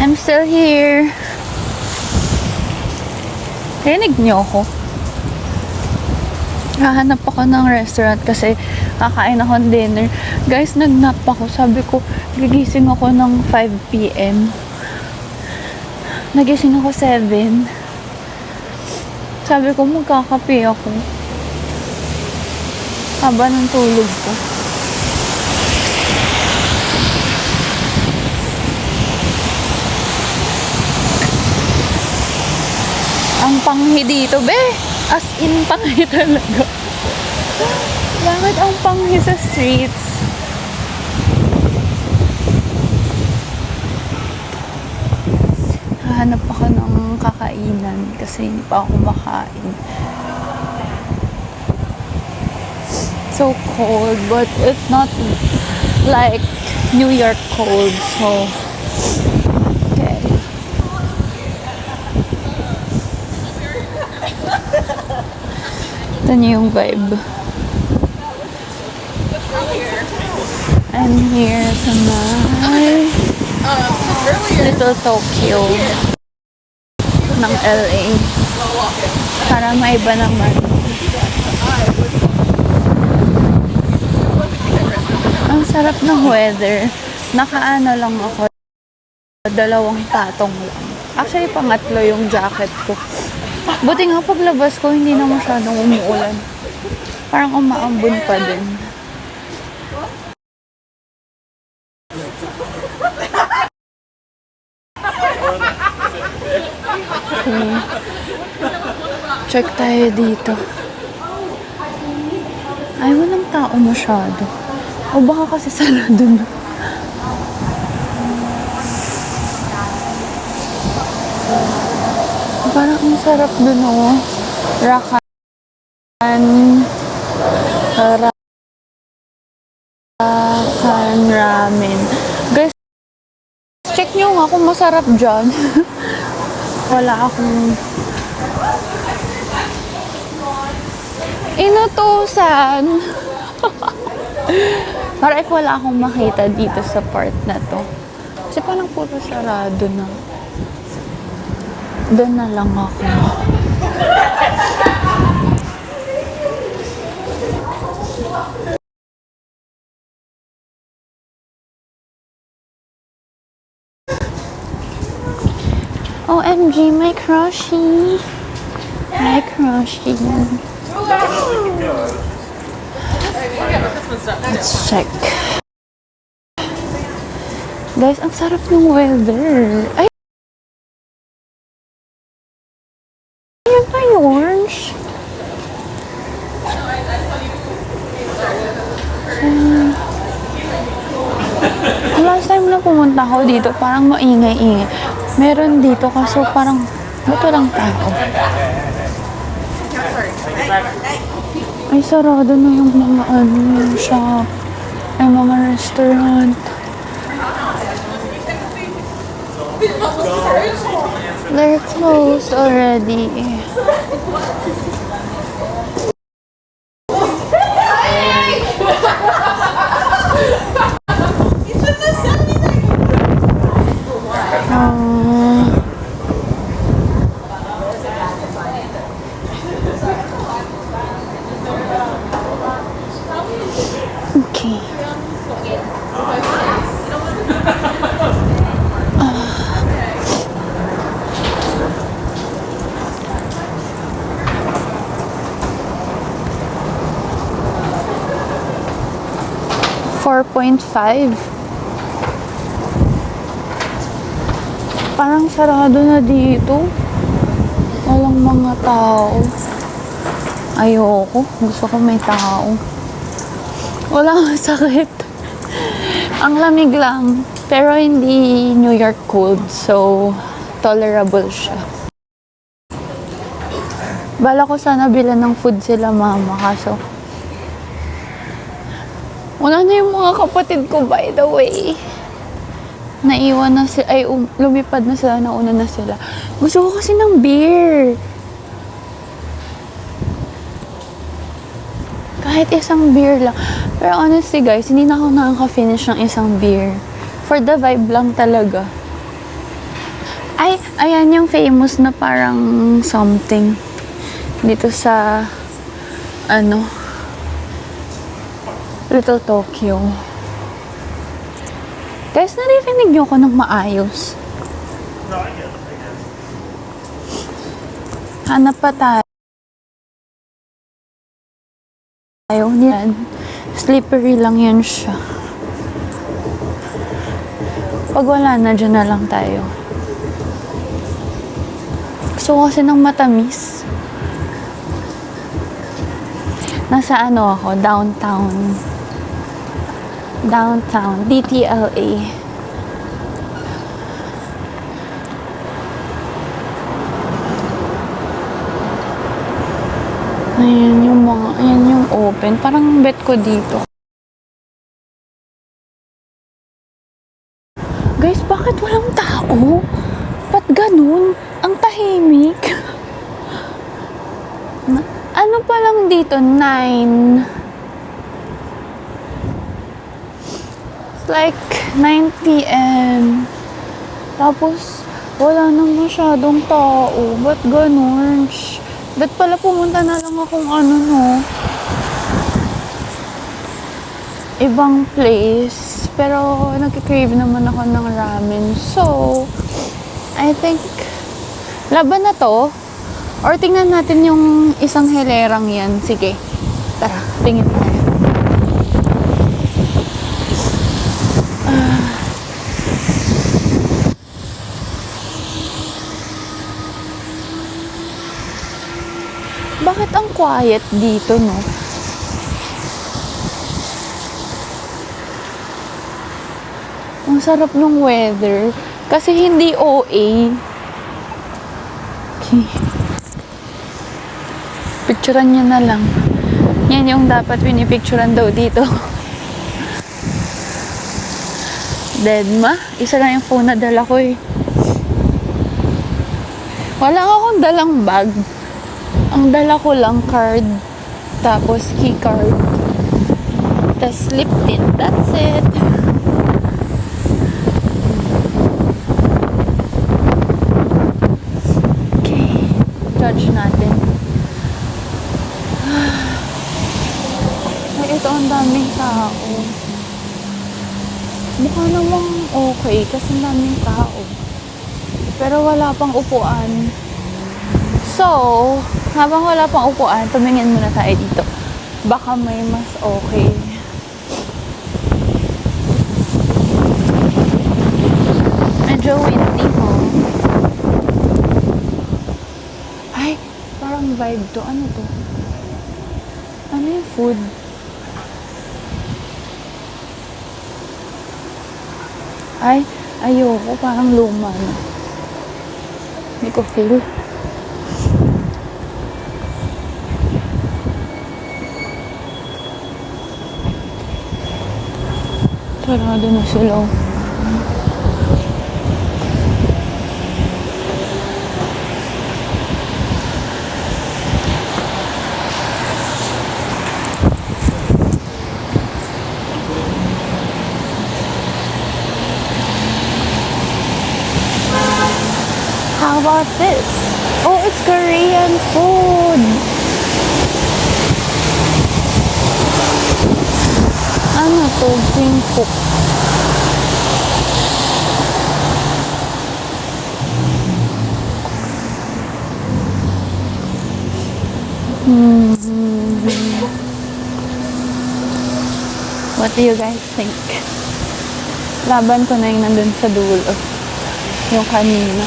I'm still here. Rinig niyo ako? Hahanap ako ng restaurant kasi kakain ako ng dinner. Guys, nag-nap ako. Sabi ko, gigising ako ng 5 p.m. Nagising ako 7. Sabi ko, magkakape ako. Haba ng tulog ko. Ang panghi dito, be. As in, panghi talaga. Bakit ang panghi sa streets? Hahanap ako ng kakainan kasi hindi pa ako kumakain. So cold, but it's not like New York cold, so okay. Ito niyo yung vibe. I'm here sa my Little Tokyo ng LA. Para maiba naman. Ang sarap ng weather. Nakaano lang ako. 2 patong lang. Actually, pangatlo yung jacket ko. Buti nga paglabas ko, hindi na masyadong umuulan. Parang umaambon pa din. Okay. Check tayo dito. Ay, walang tao masyado. O baka kasi sarado na. Parang ang sarap dun, oh. Rakan ramen. Guys, check nyo nga kung masarap dyan. Wala akong inutusan. Para if wala akong makita dito sa part na to. Kasi parang puro sarado na. Doon na lang ako. OMG, my crushie. My crushie. Let's check. Guys, ang sarap ng weather. Ay! Ayan pa yung orange. Last time na pumunta ako dito, parang maingay-ingay. Meron dito kaso parang buto lang tao. Ay, sarado na yung mga shop. Ay, mga restaurant. They're closed already. Okay. 4.5. Parang sarado na dito. Walang mga tao. Ayoko. Gusto ko may tao. Walang sakit. Ang lamig lang. Pero hindi New York cold. So, tolerable siya. Bala ko sana bilan ng food sila mama. Kaso, wala na yung mga kapatid ko, by the way. Naiwan na sila, ay lumipad na sila, nauna na sila. Gusto ko kasi ng beer. Kahit isang beer lang. Pero honestly guys, hindi na ako nakaka-finish ng isang beer. For the vibe lang talaga. Ay, ayan yung famous na parang something dito sa ano, Little Tokyo. Guys, naririnig niyo ako ng maayos. Hanap pa tayo. Yan. Slippery lang yan siya. Pag wala na, dyan na lang tayo. Gusto ko kasi ng matamis. Nasa ano ako, downtown. Downtown, DTLA. Ayan yung mga, ayan yung open. Parang bet ko dito. Guys, bakit walang tao? Ba't ganun? Ang tahimik. Ano pa lang dito? 9. It's like 9 p.m. Tapos, wala nang masyadong tao. Ba't ganun? Ba't pala pumunta na lang akong ibang place. Pero, nagkikrave naman ako ng ramen. So, I think, laban na to. Or tingnan natin yung isang hilerang yan. Sige, tara, tingin tayo. Bakit ang quiet dito, no? Ang sarap ng weather. Kasi hindi OA. Okay. Picturean nyo na lang. Yan yung dapat pinipicturean daw dito. Deadma? Isa lang yung phone na dala ko eh. Wala akong dalang bag. Ang dala ko lang card. Tapos key card. Tapos slip it. That's it. Okay. Judge natin. Ay, ito ang daming tao. Mukha namang okay kasi ang daming tao. Pero wala pang upuan. So, habang wala pang upuan, tumingin muna tayo dito. Baka may mas okay. Medyo windy ho. Ay, parang vibe to. Ano to? Ano yung food? Ay, ayoko. Parang luma na. Hindi ko feel. Sarado na sila. How about this? Oh, it's Korean food. Ano to? Jingkook. What do you guys think? Laban ko na yung nandun sa dulo. Yung kanina.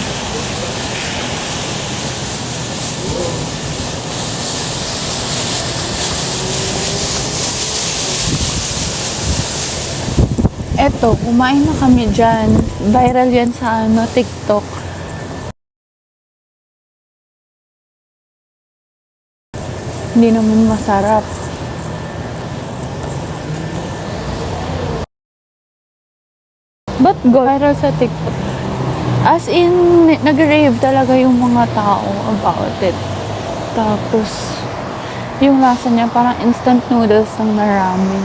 Eto, kumain na kami dyan. Viral yan sa TikTok. Hindi naman masarap. But go viral sa TikTok. As in, nag-rave talaga yung mga tao about it. Tapos, yung lasa niya parang instant noodles ng ramen.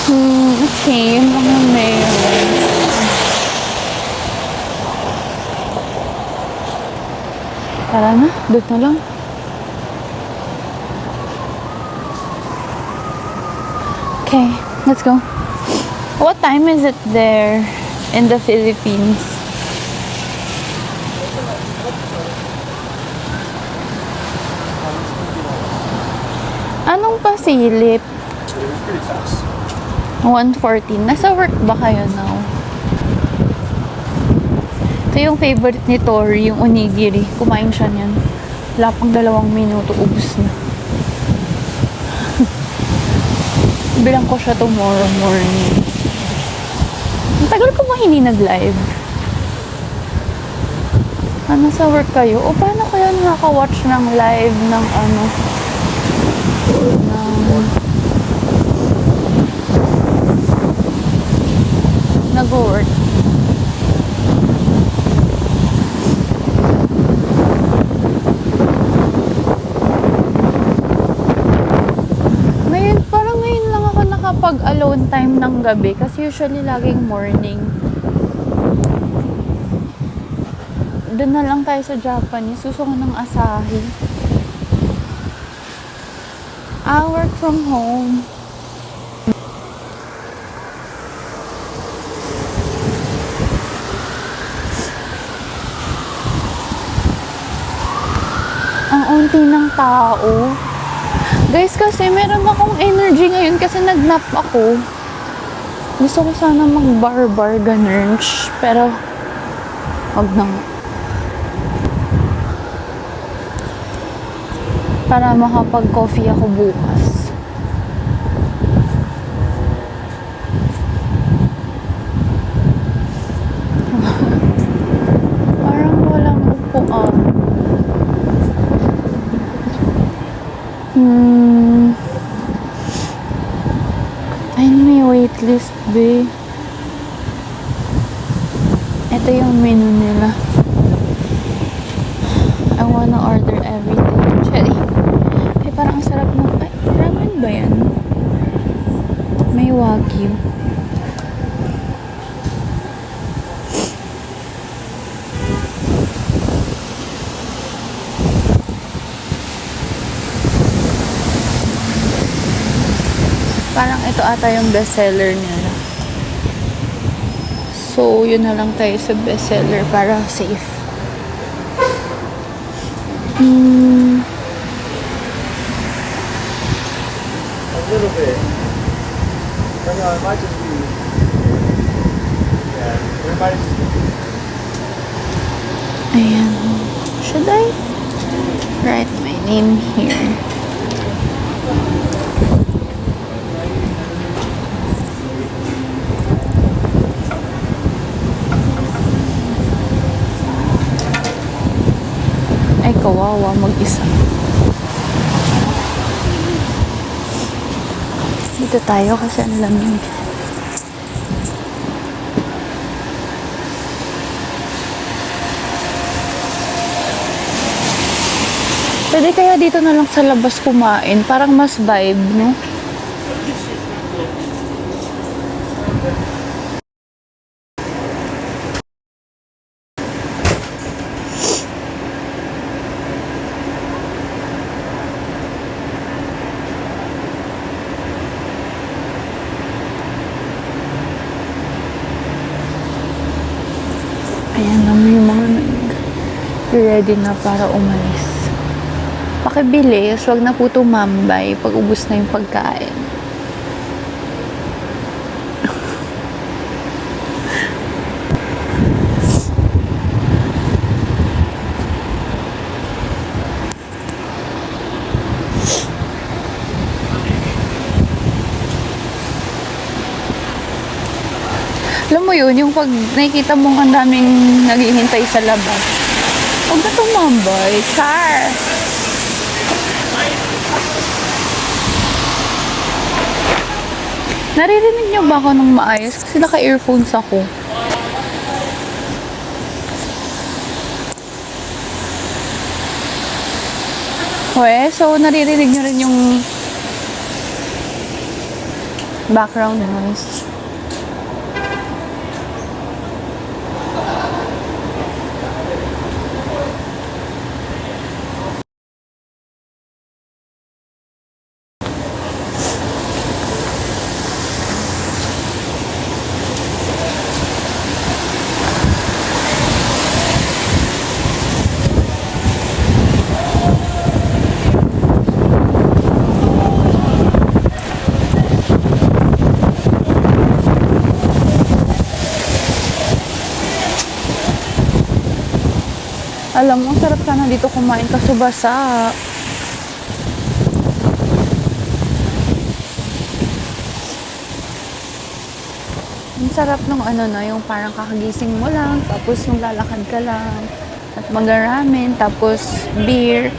Okay, yun lang yung meron. Tara na, doon na lang. Okay, let's go. What time is it there in the Philippines? Anong pasilip? 1:14. Nasa work ba kayo now? Ito yung favorite ni Tori, yung onigiri. Kumain siya niyan. Wala pang 2 minuto, ubus na. Bilang ko siya tomorrow morning. Ang tagal ko ba hindi nag-live? Sa work kayo? O paano kaya nakaka-watch ng live ng nag-work? Ngayon lang ako nakapag-alone time ng gabi kasi usually laging morning. Doon na lang tayo sa Japanese. Gusto ko ng Asahi. I work from home. Ang unti ng tao. Guys, kasi meron akong energy ngayon kasi nag-nap ako. Gusto ko sana mag-bar-bar ganun. Pero, wag na nga. Para makapag-coffee ako bukas. Parang walang upuan. Ay, may waitlist, be. Ito yung menu nila. I wanna order everything. Cherry. Ay, parang ang sarap ng... Ay, ramen ba yan? May wagyu. Parang ito ata yung bestseller nila. So, yun na lang tayo sa bestseller para safe. A little bit. But no, it might just be. Yeah, it might just be. Ayan. Should I write my name here? Ay, kawawa mag-isa. Dito tayo kasi ang lamig. Pwede kaya dito na lang sa labas kumain. Parang mas vibe, no? Ayan na, may mga ready na para umalis. Pakibilis, wag na po tumambay pag ubos na yung pagkain. Alam mo yun, yung pag nakikita mong ang daming naghihintay sa labas, huwag na tumambay. Char! Naririnig niyo ba ako ng maayos? Kasi naka-earphones ako. So naririnig niyo rin yung Background noise. Alam mo, ang sarap sana dito kumain kaso basa. Ang sarap nung ano na, yung parang kakagising mo lang, tapos nung lalakad ka lang, at mag-ramen, tapos beer.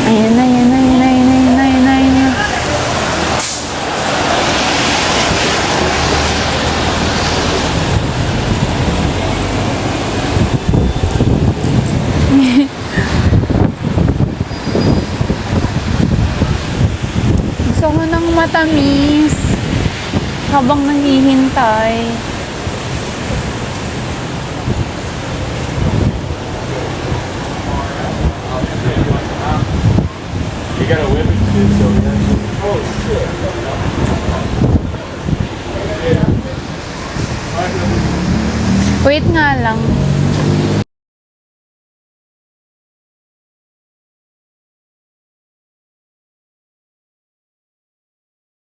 Ayan na, ayan na, ayan na, ayan na, ayan na, ayan na, ayan na. Gusto ko ng matamis habang naghihintay. You got a whip it too, so yeah. Oh shit. Wait nga lang.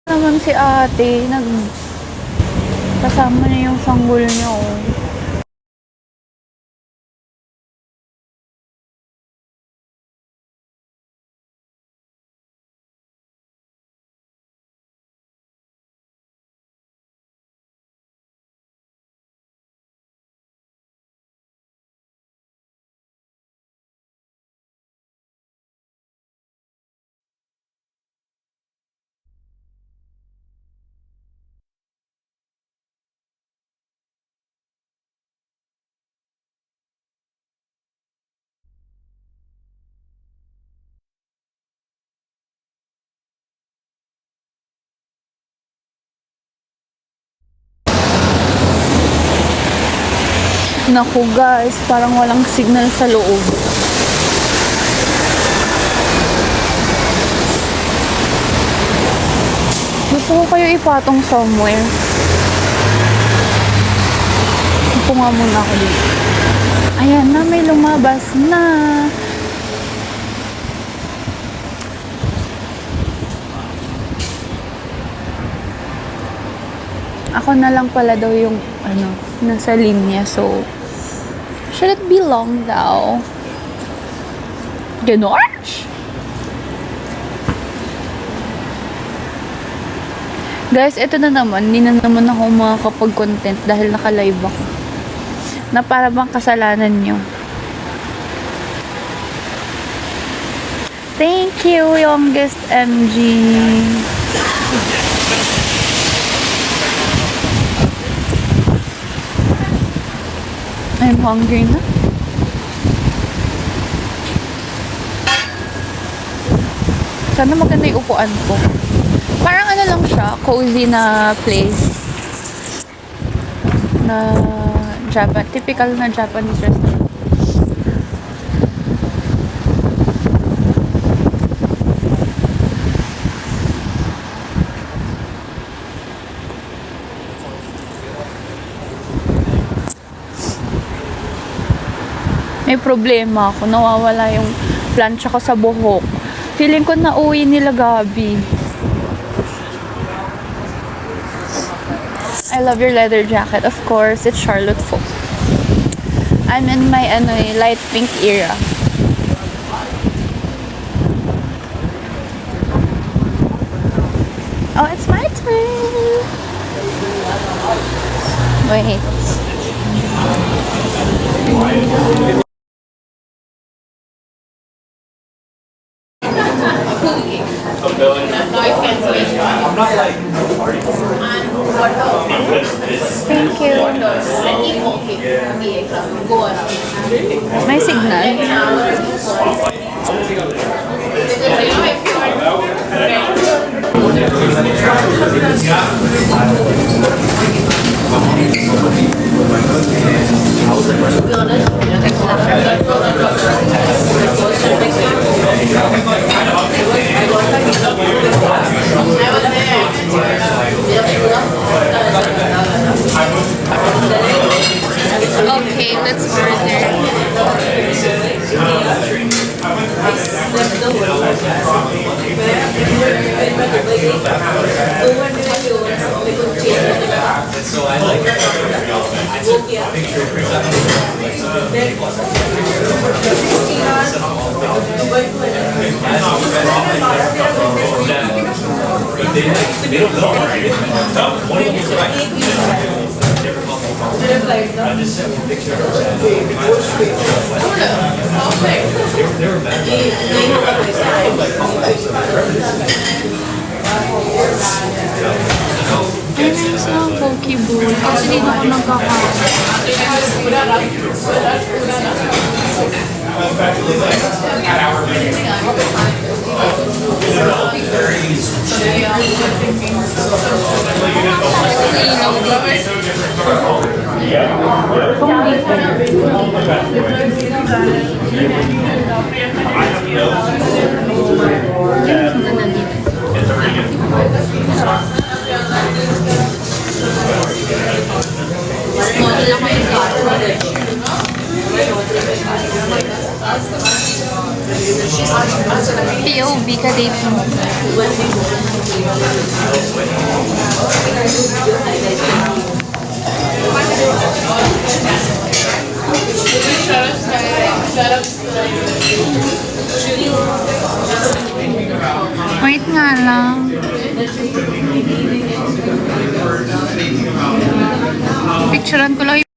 Naman si ate, kasama niya yung sanggol niya, oh. Naku guys, parang walang signal sa loob. Gusto ko kayo ipatong somewhere. Upo nga muna ako dito. Ayan na, may lumabas na. Ako na lang pala daw yung nasa linya, so should it be long daw? Genorge? Guys, ito na naman, hindi na naman ako makakapag-content dahil naka-live ako. Na para bang kasalanan nyo. Thank you, youngest MG. I'm hungry na. Sana maganda yung upuan ko. Parang ano lang siya, cozy na place. Na typical na Japanese restaurant. May problema ako. Nawawala yung plancha ko sa buhok. Feeling ko na uwi nila Gabi. I love your leather jacket. Of course, it's Charlotte Folk. I'm in my light pink era. Oh, it's my turn. Wait. Thank you. May signal. Okay, let's order. Ay, may isang poke bowl. Kasi dito ako nagkakaroon. Ilaw dito. POV ka, Dave. Wait nga lang. Picturean ko lang